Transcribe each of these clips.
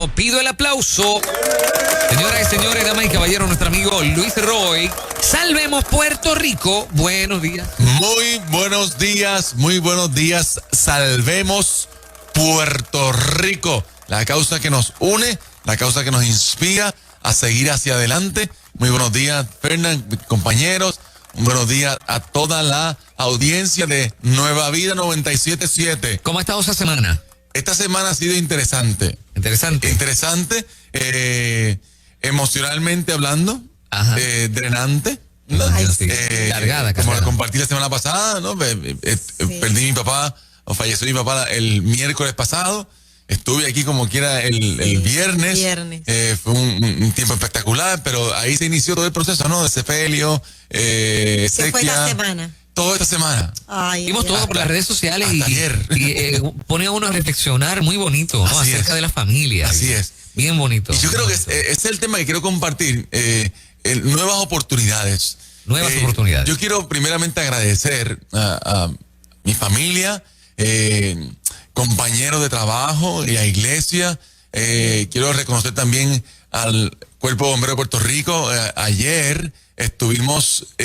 Pido el aplauso. Señoras y señores, damas y caballeros, nuestro amigo Luis Roy. Salvemos Puerto Rico. Buenos días. Muy buenos días. Salvemos Puerto Rico. La causa que nos une, la causa que nos inspira a seguir hacia adelante. Muy buenos días, Fernán, compañeros. Buenos días a toda la audiencia de Nueva Vida 97.7. ¿Cómo ha estado esa semana? Esta semana ha sido interesante. Interesante, emocionalmente hablando, drenante. Ay, sí. Cargada. Como la compartí la semana pasada, ¿no? Perdí mi papá, o falleció mi papá el miércoles pasado. Estuve aquí como quiera el viernes. Fue un tiempo espectacular, pero ahí se inició todo el proceso, ¿no? De sepelio, ¿Qué fue esta semana? Toda esta semana. Vimos todo por las redes sociales y pone a uno a reflexionar muy bonito, ¿no? Acerca de la familia. Así es. Bien bonito. Y yo creo que ese es el tema que quiero compartir. Nuevas oportunidades. Nuevas oportunidades. Yo quiero primeramente agradecer a mi familia, compañeros de trabajo y a iglesia. Quiero reconocer también al Cuerpo de Bomberos de Puerto Rico. Ayer estuvimos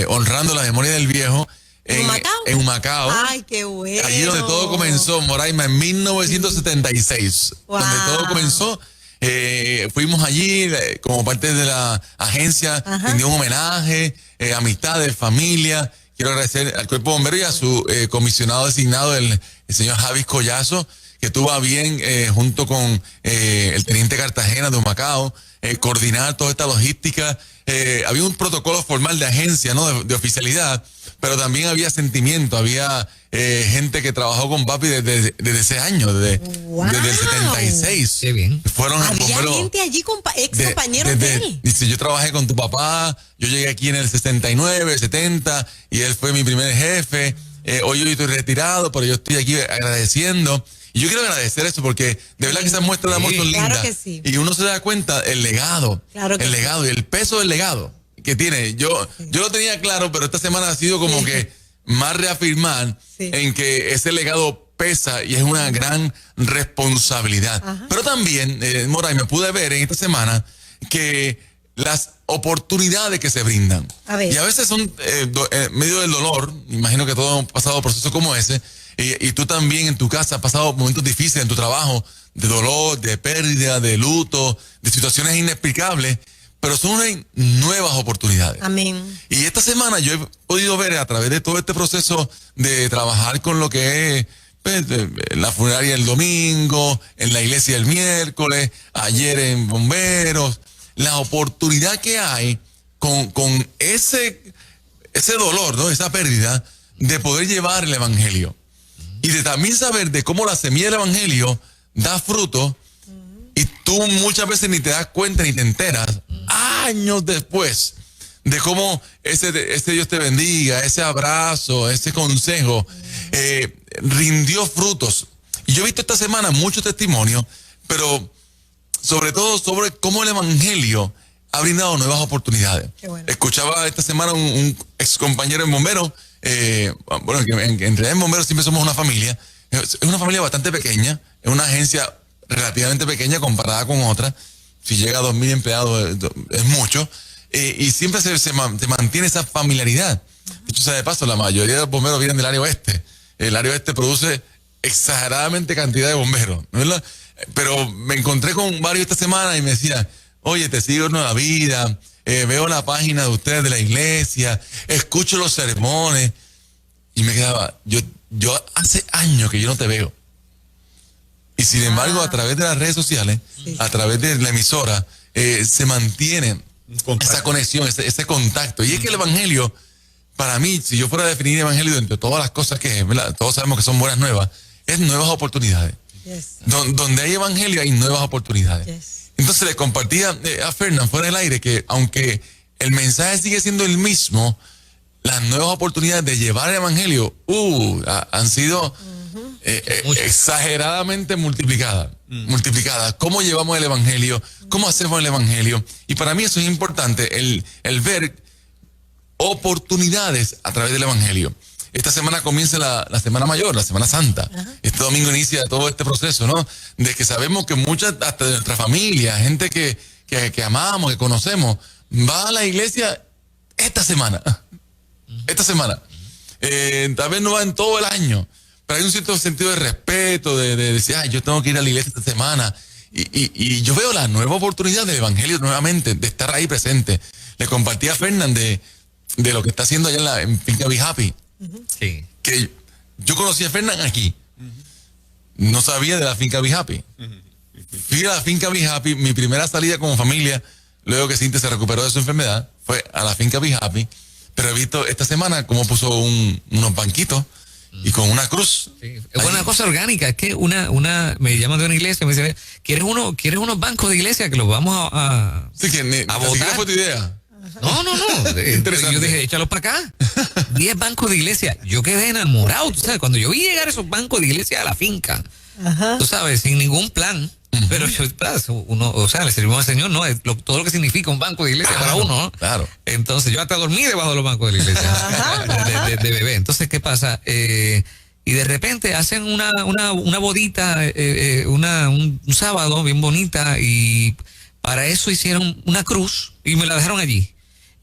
honrando la memoria del viejo en Humacao. Ay, qué bueno. Allí donde todo comenzó, Moraima, en 1976. Wow. Donde todo comenzó. Fuimos allí como parte de la agencia, rindió un homenaje, amistades, familia. Quiero agradecer al Cuerpo de Bomberos y a su comisionado designado, el señor Javis Collazo, que tuvo a bien, junto con el teniente Cartagena de Humacao, coordinar toda esta logística. Había un protocolo formal de agencia, ¿no? De oficialidad, pero también había sentimiento, había gente que trabajó con papi desde ese año, desde el 76. Qué bien. Había gente allí, ex compañeros de él. Dice, yo trabajé con tu papá, yo llegué aquí en el 69, 70, y él fue mi primer jefe. Hoy yo estoy retirado, pero yo estoy aquí agradeciendo. Y yo quiero agradecer eso porque de verdad que esas muestras de amor son lindas. Claro que sí. Y uno se da cuenta el legado, legado y el peso del legado que tiene. Yo lo tenía claro, pero esta semana ha sido como que más reafirmar en que ese legado pesa y es una gran responsabilidad. Pero también, Moray, me pude ver en esta semana que las oportunidades que se brindan. Y a veces son medio del dolor. Imagino que todos hemos pasado procesos como ese. Y tú también en tu casa has pasado momentos difíciles en tu trabajo, de dolor, de pérdida, de luto, de situaciones inexplicables, pero son nuevas oportunidades. Amén. Y esta semana yo he podido ver a través de todo este proceso de trabajar con lo que es la funeraria el domingo, en la iglesia el miércoles, ayer en bomberos, la oportunidad que hay con ese dolor, ¿no? Esa pérdida, de poder llevar el evangelio. Y de también saber de cómo la semilla del evangelio da fruto y tú muchas veces ni te das cuenta ni te enteras años después de cómo ese Dios te bendiga, ese abrazo, ese consejo rindió frutos. Y yo he visto esta semana muchos testimonios, pero sobre todo sobre cómo el evangelio ha brindado nuevas oportunidades. Bueno. Escuchaba esta semana un ex compañero en bomberos. Bueno, que en realidad en bomberos siempre somos una familia. Es una familia bastante pequeña, es una agencia relativamente pequeña comparada con otras. Si llega a 2,000 empleados es mucho. Y siempre se mantiene esa familiaridad. Dicho sea de paso, la mayoría de los bomberos vienen del área oeste. El área oeste produce exageradamente cantidad de bomberos, ¿verdad? Pero me encontré con varios esta semana y me decían, oye, te sigo en Nueva Vida, veo la página de ustedes de la iglesia, escucho los sermones, y me quedaba, yo hace años que yo no te veo. Y sin embargo, a través de las redes sociales, a través de la emisora, se mantiene esa conexión, ese contacto. Y es que el evangelio, para mí, si yo fuera a definir el evangelio entre todas las cosas que, ¿verdad? Todos sabemos que son buenas nuevas, es nuevas oportunidades. Donde hay evangelio hay nuevas oportunidades. Entonces le compartía a Fernán fuera del aire que aunque el mensaje sigue siendo el mismo, las nuevas oportunidades de llevar el evangelio han sido exageradamente multiplicadas. ¿Cómo llevamos el evangelio? ¿Cómo hacemos el evangelio? Y para mí eso es importante, el ver oportunidades a través del evangelio. esta semana comienza la Semana Mayor, la Semana Santa. Este domingo inicia todo este proceso, ¿no? De que sabemos que muchas, hasta de nuestra familia, gente que amamos, que conocemos, va a la iglesia esta semana. Esta semana. Tal vez no va en todo el año, pero hay un cierto sentido de respeto, de decir, yo tengo que ir a la iglesia esta semana. Y yo veo la nueva oportunidad del evangelio nuevamente, de estar ahí presente. Le compartí a Fernán de lo que está haciendo allá en Finca Be Happy. Sí. Que yo conocí a Fernán aquí. No sabía de la Finca Be Happy. Fui a la Finca Be Happy, mi primera salida como familia, luego que Cintia se recuperó de su enfermedad, fue a la Finca Be Happy. Pero he visto esta semana cómo puso unos banquitos y con una cruz. Sí. Es una cosa orgánica, es que me llaman de una iglesia y me dicen, ¿quieres unos bancos de iglesia que los vamos a Sí, que a votar? ¿Qué fue tu idea? No. Yo dije, échalos para acá. 10 bancos de iglesia. Yo quedé enamorado, tú sabes, cuando yo vi llegar esos bancos de iglesia a la finca, tú sabes, sin ningún plan. Pero le servimos al Señor, ¿no? Todo lo que significa un banco de iglesia para uno, ¿no? Claro. Entonces, yo hasta dormí debajo de los bancos de la iglesia, de bebé. Entonces, ¿qué pasa? Y de repente hacen una bodita, un sábado bien bonita, y para eso hicieron una cruz y me la dejaron allí.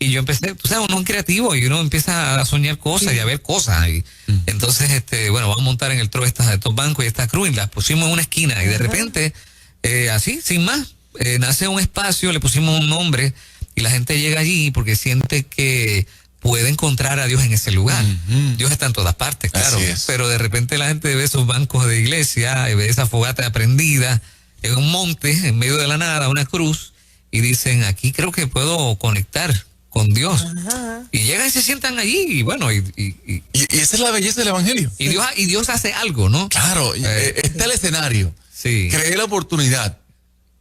Y yo empecé, tú sabes, uno es creativo y uno empieza a soñar cosas y a ver cosas. Y entonces, vamos a montar en el tro estos bancos y esta cruz y las pusimos en una esquina. Y de repente, así, sin más, nace un espacio, le pusimos un nombre y la gente llega allí porque siente que puede encontrar a Dios en ese lugar. Dios está en todas partes, claro. Pero de repente la gente ve esos bancos de iglesia, ve esa fogata prendida en un monte, en medio de la nada, una cruz, y dicen, aquí creo que puedo conectar con Dios. Y llegan y se sientan allí y bueno, y esa es la belleza del evangelio. Y Dios hace algo, ¿no? Claro, está el escenario. Sí. Cree la oportunidad.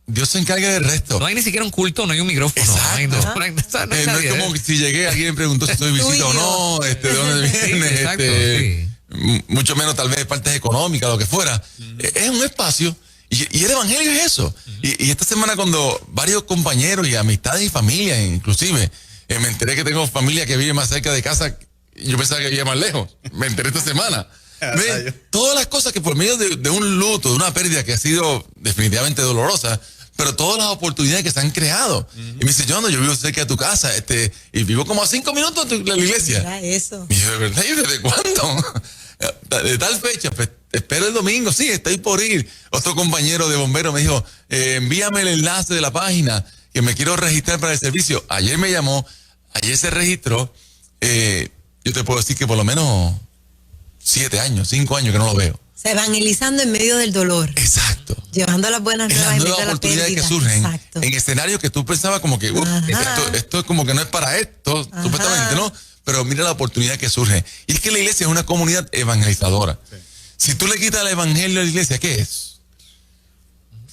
Dios se encarga del resto. No hay ni siquiera un culto, no hay un micrófono. Exacto. No hay no es como si llegué, alguien me preguntó si soy visita o no, de dónde viene, mucho menos tal vez partes económicas, lo que fuera. Es un espacio. Y el evangelio es eso. Y esta semana cuando varios compañeros y amistades y familias inclusive, me enteré que tengo familia que vive más cerca de casa, yo pensaba que vivía más lejos. Me enteré esta semana. Todas las cosas que por medio de un luto, de una pérdida que ha sido definitivamente dolorosa, pero todas las oportunidades que se han creado. Y me dice, yo vivo cerca de tu casa, y vivo como a 5 minutos de la iglesia. Era eso. Y yo, ¿de verdad? ¿Y desde cuándo? De tal fecha, pues, espero el domingo, sí, estoy por ir. Otro compañero de bomberos me dijo, envíame el enlace de la página, que me quiero registrar para el servicio. Ayer me llamó, ayer se registró, yo te puedo decir que por lo menos 5 años que no lo veo. Se evangelizando en medio del dolor. Exacto. Llevando las buenas nuevas en medio de la oportunidades pérdida. que surgen Exacto. en escenarios que tú pensabas como que esto es como que no es para esto, supuestamente, ¿no? Pero mira la oportunidad que surge. Y es que la iglesia es una comunidad evangelizadora. Sí. Si tú le quitas el evangelio a la iglesia, ¿qué es?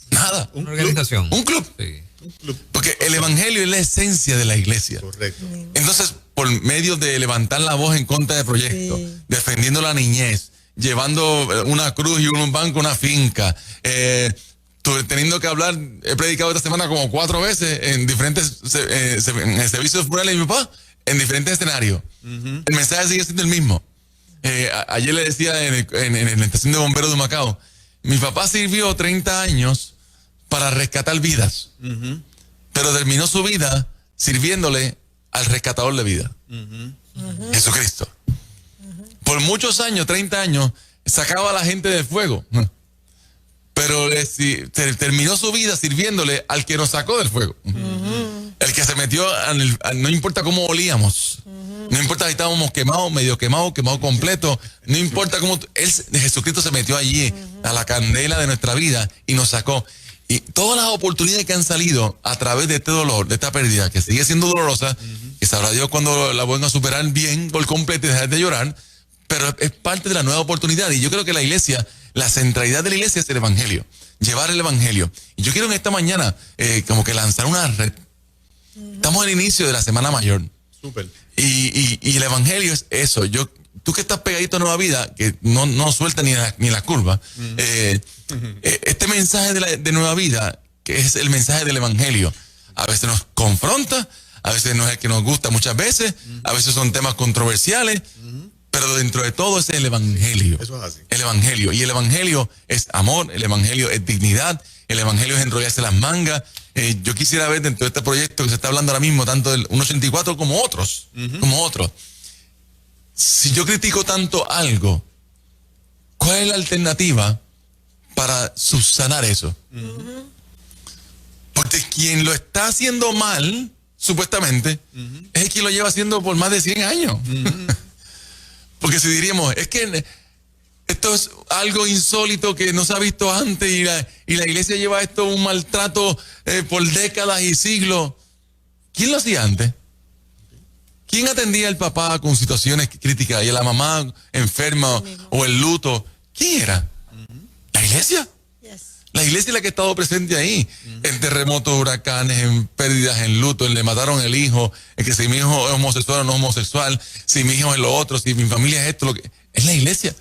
Nada. Una organización. Un club. Sí. Porque el evangelio es la esencia de la iglesia. Correcto. Entonces, por medio de levantar la voz en contra del proyecto, defendiendo la niñez, llevando una cruz y un banco, una finca, teniendo que hablar, he predicado esta semana como 4 veces en diferentes en servicios funerales de mi papá, en diferentes escenarios. El mensaje sigue siendo el mismo. Ayer le decía en la estación de bomberos de Macao, mi papá sirvió 30 años para rescatar vidas, pero terminó su vida sirviéndole al rescatador de vida, Jesucristo. Por muchos años, 30 años, sacaba a la gente del fuego, pero terminó su vida sirviéndole al que nos sacó del fuego. El que se metió, no importa cómo olíamos, no importa si estábamos quemados, medio quemados, quemados completo, no importa cómo, Jesucristo se metió allí a la candela de nuestra vida y nos sacó. Y todas las oportunidades que han salido a través de este dolor, de esta pérdida, que sigue siendo dolorosa, que sabrá Dios cuando la vuelvan a superar bien por completo y dejar de llorar, pero es parte de la nueva oportunidad. Y yo creo que la iglesia, la centralidad de la iglesia es el evangelio, llevar el evangelio. Y yo quiero en esta mañana como que lanzar una red. Estamos al inicio de la Semana Mayor. Súper. Y el evangelio es eso. Tú que estás pegadito a Nueva Vida, que no suelta ni la curva, este mensaje de Nueva Vida, que es el mensaje del evangelio, a veces nos confronta, a veces no es el que nos gusta muchas veces, a veces son temas controversiales, Pero dentro de todo es el evangelio. Eso es así. El evangelio. Y el evangelio es amor, el evangelio es dignidad, el evangelio es enrollarse las mangas. Yo quisiera ver dentro de este proyecto que se está hablando ahora mismo, tanto del 184 como otros, Si yo critico tanto algo, ¿cuál es la alternativa para subsanar eso? Porque quien lo está haciendo mal, supuestamente, es quien lo lleva haciendo por más de 100 años. Porque si diríamos, es que esto es algo insólito que no se ha visto antes y la iglesia lleva esto un maltrato por décadas y siglos. ¿Quién lo hacía antes? ¿Quién atendía al papá con situaciones críticas y a la mamá enferma o el luto? ¿Quién era? ¿La iglesia? La iglesia es la que ha estado presente ahí, en terremotos, huracanes, en pérdidas, en luto, en le mataron el hijo, en que si mi hijo es homosexual o no homosexual, si mi hijo es lo otro, si mi familia es esto, es la iglesia.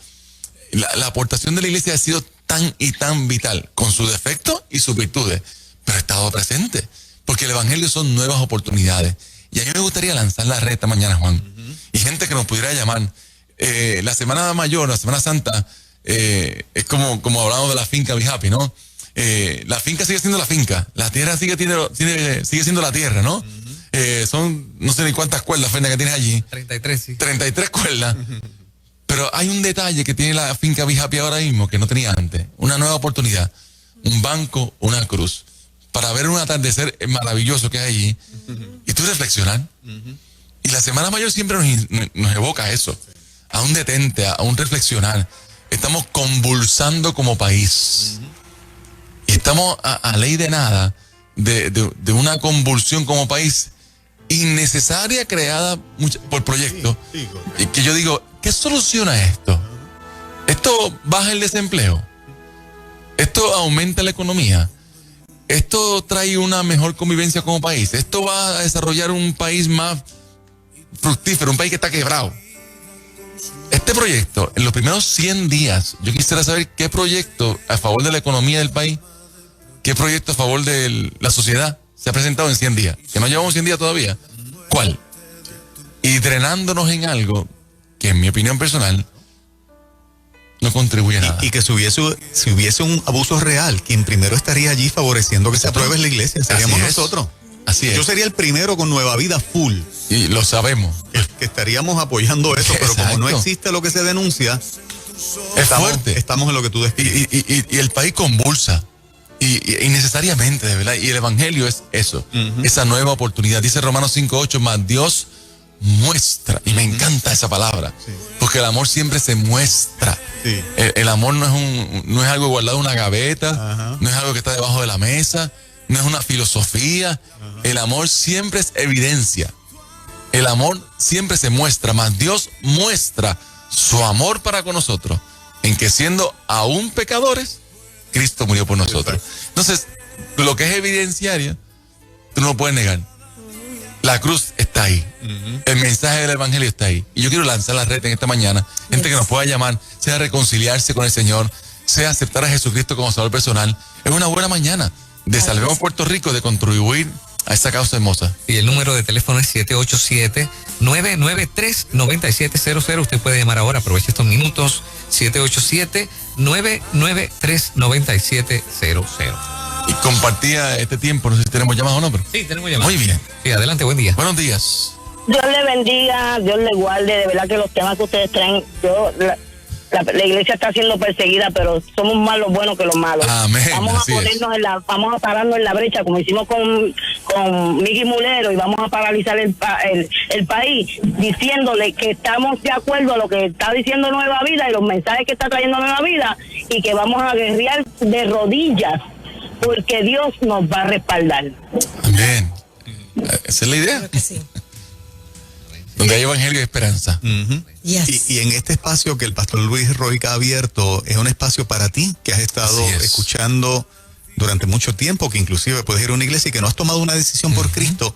La aportación de la iglesia ha sido tan y tan vital, con sus defectos y sus virtudes, pero ha estado presente, porque el evangelio son nuevas oportunidades. Y a mí me gustaría lanzar la red esta mañana, Juan, y gente que nos pudiera llamar. La Semana Mayor, la Semana Santa, es como hablamos de la finca Be Happy, ¿no? La finca sigue siendo la finca, la tierra sigue siendo la tierra, ¿no? Son no sé ni cuántas cuerdas, Fernández, que tienes allí. 33, sí. 33 cuerdas. Pero hay un detalle que tiene la finca Be Happy ahora mismo que no tenía antes. Una nueva oportunidad. Un banco, una cruz. Para ver un atardecer maravilloso que hay allí. Y tú reflexionar. Y la Semana Mayor siempre nos evoca eso. A un detente, a un reflexionar. Estamos convulsando como país. Y estamos a ley de nada de una convulsión como país innecesaria creada por proyectos. Y que yo digo, ¿qué soluciona esto? ¿Esto baja el desempleo? ¿Esto aumenta la economía? ¿Esto trae una mejor convivencia como país? ¿Esto va a desarrollar un país más fructífero, un país que está quebrado? Este proyecto, en los primeros 100 días, yo quisiera saber qué proyecto a favor de la economía del país, qué proyecto a favor de la sociedad se ha presentado en 100 días, que no llevamos 100 días todavía. ¿Cuál? Y drenándonos en algo que, en mi opinión personal, no contribuye a nada. Y que si hubiese un abuso real, quien primero estaría allí favoreciendo que se apruebe en la iglesia, seríamos nosotros. Así es. Yo sería el primero con Nueva Vida full. Y lo sabemos. Que estaríamos apoyando eso, pero como no existe lo que se denuncia, es fuerte. Estamos en lo que tú describes. Y el país convulsa. Y necesariamente, de verdad. Y el evangelio es eso. Esa nueva oportunidad. Dice Romanos 5:8, más Dios muestra. Y me encanta esa palabra. Sí. Porque el amor siempre se muestra. Sí. El amor no es algo guardado en una gaveta. No es algo que está debajo de la mesa. No es una filosofía. El amor siempre es evidencia. El amor siempre se muestra. Más Dios muestra su amor para con nosotros. En que siendo aún pecadores, Cristo murió por nosotros. Entonces, lo que es evidenciario, tú no lo puedes negar. La cruz está ahí. El mensaje del evangelio está ahí. Y yo quiero lanzar la red en esta mañana. Gente que nos pueda llamar, sea reconciliarse con el Señor, sea aceptar a Jesucristo como Salvador personal. Es una buena mañana de Salvemos Puerto Rico, de contribuir a esa causa hermosa. Y el número de teléfono es 787-993-9700. Usted puede llamar ahora, aproveche estos minutos. 787-993-9700. Y compartía este tiempo, no sé si tenemos llamadas o no, pero... Sí, tenemos llamadas. Muy bien. Sí, adelante, buen día. Buenos días. Dios le bendiga, Dios le guarde, de verdad que los temas que ustedes traen, la iglesia está siendo perseguida, pero somos más los buenos que los malos. Amén. Vamos a ponernos vamos a pararnos en la brecha, como hicimos con Miguel Mulero, y vamos a paralizar el país, diciéndole que estamos de acuerdo a lo que está diciendo Nueva Vida y los mensajes que está trayendo Nueva Vida, y que vamos a guerrear de rodillas, porque Dios nos va a respaldar. Amén. Esa es la idea. Creo que sí. Donde hay evangelio y esperanza. Yes. Y en este espacio que el pastor Luis Roica ha abierto, es un espacio para ti que has estado escuchando durante mucho tiempo, que inclusive puedes ir a una iglesia y que no has tomado una decisión por Cristo.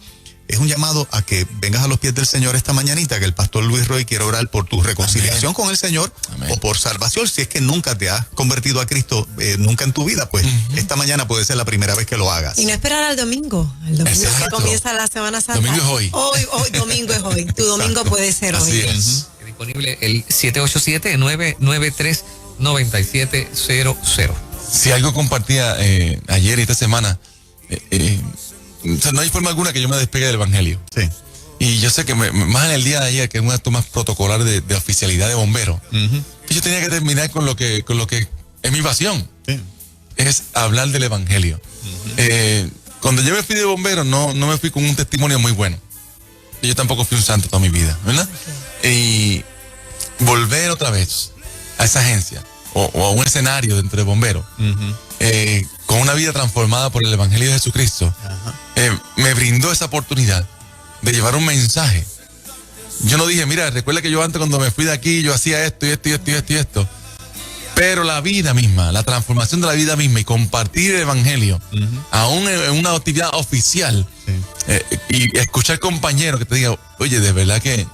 Es un llamado a que vengas a los pies del Señor esta mañanita, que el pastor Luis Roy quiere orar por tu reconciliación con el Señor. Amén. O por salvación, si es que nunca te has convertido a Cristo, nunca en tu vida, pues esta mañana puede ser la primera vez que lo hagas. Y no esperar al domingo. El domingo que comienza la Semana Santa. Domingo es hoy. Hoy domingo es hoy. Tu domingo puede ser hoy. Así es. disponible el 787-993-9700. Si algo compartía ayer y esta semana, o sea, no hay forma alguna que yo me despegue del Evangelio. Sí. Y yo sé que más en el día de ayer, que es un acto más protocolar de oficialidad de bombero, yo tenía que terminar con lo que es mi pasión. Sí. Es hablar del Evangelio. Cuando yo me fui de bombero, no me fui con un testimonio muy bueno. Yo tampoco fui un santo toda mi vida, ¿verdad? Okay. Y volver otra vez a esa agencia o a un escenario dentro de bomberos, con una vida transformada por el Evangelio de Jesucristo, me brindó esa oportunidad de llevar un mensaje. Yo no dije, mira, recuerda que yo antes cuando me fui de aquí, yo hacía esto y esto y esto y esto y esto. Pero la vida misma, la transformación de la vida misma y compartir el Evangelio, aún en una actividad oficial, y escuchar compañeros que te digan, oye, de verdad que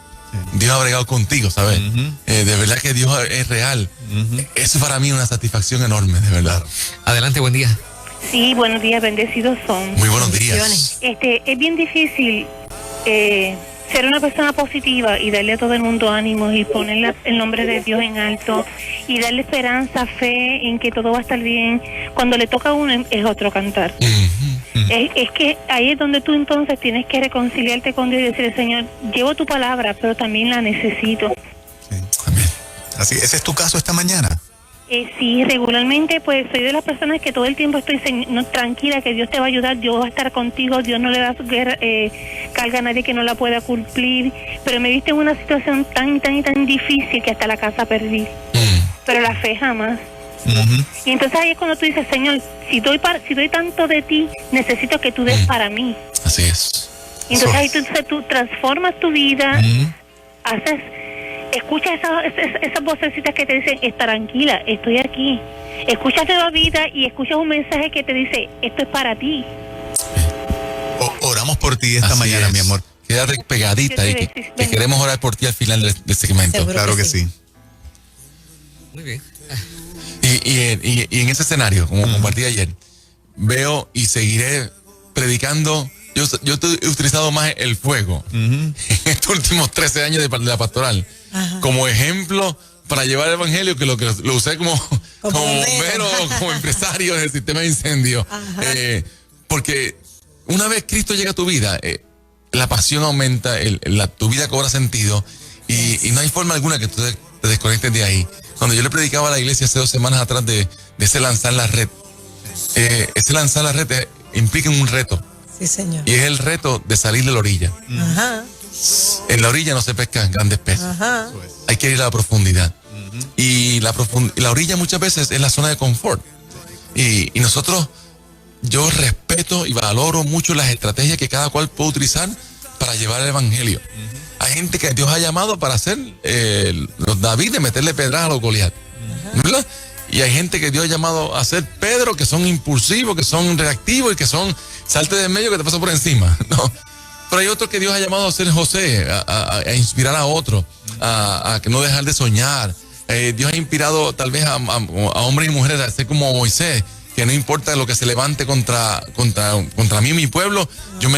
Dios ha bregado contigo, ¿sabes? De verdad que Dios es real. Eso para mí es una satisfacción enorme, de verdad. Adelante, buen día. Sí, buenos días, bendecidos son. Muy buenos días. Es bien difícil ser una persona positiva y darle a todo el mundo ánimo y poner el nombre de Dios en alto y darle esperanza, fe en que todo va a estar bien. Cuando le toca a uno es otro cantar. Es que ahí es donde tú entonces tienes que reconciliarte con Dios y decirle, Señor, llevo tu palabra, pero también la necesito. Sí. Amén. Así, ¿ese es tu caso esta mañana? Sí, regularmente pues soy de las personas que todo el tiempo estoy tranquila, que Dios te va a ayudar, Dios va a estar contigo, Dios no le da carga a nadie que no la pueda cumplir, pero me viste en una situación tan difícil que hasta la casa perdí, pero la fe jamás. Y entonces ahí es cuando tú dices, Señor, si doy tanto de ti, necesito que tú des para mí. Así es. Y entonces ahí tú transformas tu vida, escucha esas vocecitas que te dicen, tranquila, estoy aquí. Escuchas Nueva Vida y escuchas un mensaje que te dice, esto es para ti. Oramos por ti esta mañana, mi amor. Quédate pegadita ahí, que queremos orar por ti al final del segmento. Seguro claro que sí. Muy bien. Y en ese escenario, como compartí ayer, veo y seguiré predicando. Yo he utilizado más el fuego en estos últimos 13 años de la pastoral como ejemplo para llevar el Evangelio, que lo usé como bombero o como empresario del sistema de incendio. Porque una vez Cristo llega a tu vida, la pasión aumenta, tu vida cobra sentido y no hay forma alguna que tú te desconectes de ahí. Cuando yo le predicaba a la iglesia hace 2 semanas atrás de ese lanzar la red, ese lanzar la red implica un reto. Sí, señor. Y es el reto de salir de la orilla. En la orilla no se pescan grandes peces. Hay que ir a la profundidad. Y la orilla muchas veces es la zona de confort. Y nosotros, yo respeto y valoro mucho las estrategias que cada cual puede utilizar para llevar el Evangelio. Hay gente que Dios ha llamado para hacer los David, de meterle pedradas a los Goliat, ¿verdad? Y hay gente que Dios ha llamado a ser Pedro, que son impulsivos, que son reactivos y que son salte de medio que te pasa por encima, ¿no? Pero hay otros que Dios ha llamado a ser José, a inspirar a otros, a que no dejar de soñar. Dios ha inspirado tal vez a hombres y mujeres a ser como Moisés, que no importa lo que se levante contra mí y mi pueblo, yo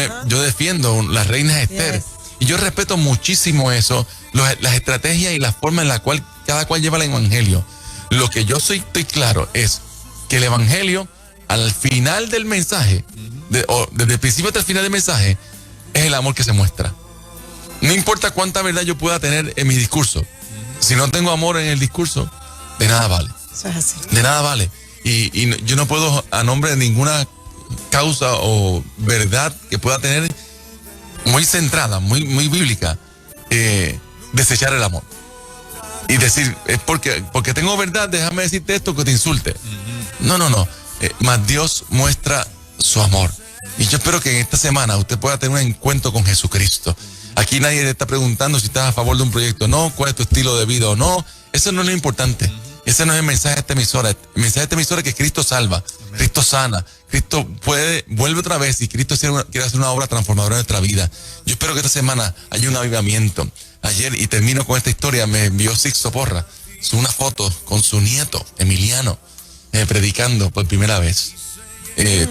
defiendo las reinas Esther. Y yo respeto muchísimo eso, las estrategias y la forma en la cual cada cual lleva el Evangelio. Lo que yo estoy claro es que el Evangelio, al final del mensaje, desde el principio hasta el final del mensaje, es el amor que se muestra. No importa cuánta verdad yo pueda tener en mi discurso, si no tengo amor en el discurso, de nada vale. Eso es así. De nada vale. Y yo no puedo, a nombre de ninguna causa o verdad que pueda tener muy centrada, muy bíblica, desechar el amor. Y decir, es porque tengo verdad, déjame decirte esto que te insulte. No. Más Dios muestra su amor. Y yo espero que en esta semana usted pueda tener un encuentro con Jesucristo. Aquí nadie le está preguntando si estás a favor de un proyecto o no, cuál es tu estilo de vida o no. Eso no es lo importante. Ese no es el mensaje de esta emisora. El mensaje de esta emisora es que Cristo salva, Cristo sana, Cristo vuelve otra vez y Cristo quiere hacer una obra transformadora en nuestra vida. Yo espero que esta semana haya un avivamiento. Ayer, y termino con esta historia, me envió Sixto Porra una foto con su nieto, Emiliano, predicando por primera vez.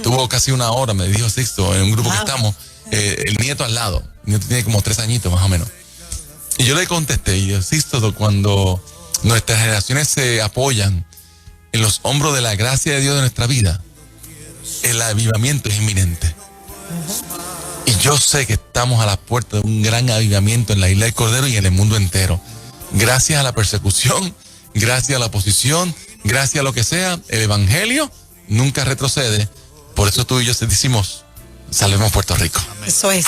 Tuvo casi 1 hora, me dijo Sixto, en un grupo que estamos, el nieto al lado. El nieto tiene como 3 añitos más o menos. Y yo le contesté, y insisto, cuando nuestras generaciones se apoyan en los hombros de la gracia de Dios de nuestra vida, el avivamiento es inminente. Y yo sé que estamos a la puerta de un gran avivamiento en la isla del Cordero y en el mundo entero. Gracias a la persecución, gracias a la oposición, gracias a lo que sea, el evangelio nunca retrocede. Por eso tú y yo decimos, salvemos Puerto Rico. Eso es.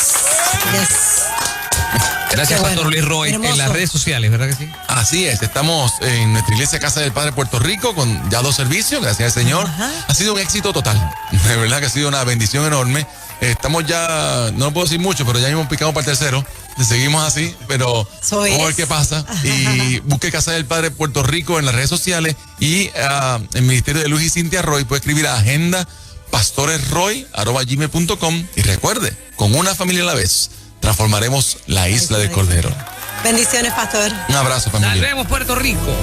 Gracias, Pastor Luis Roy, en las redes sociales, ¿verdad que sí? Así es, estamos en nuestra iglesia Casa del Padre Puerto Rico con ya 2 servicios, gracias al Señor. Ha sido un éxito total, de verdad que ha sido una bendición enorme. Estamos ya, no puedo decir mucho, pero ya hemos picado para el tercero. Seguimos así, pero vamos a ver qué pasa. Y busque Casa del Padre Puerto Rico en las redes sociales y el ministerio de Luis y Cintia Roy. Puede escribir a agendapastoresroy@gmail.com y recuerde, con una familia a la vez, transformaremos la isla del Cordero. Bendiciones, pastor. Un abrazo, familia. Salvemos Puerto Rico.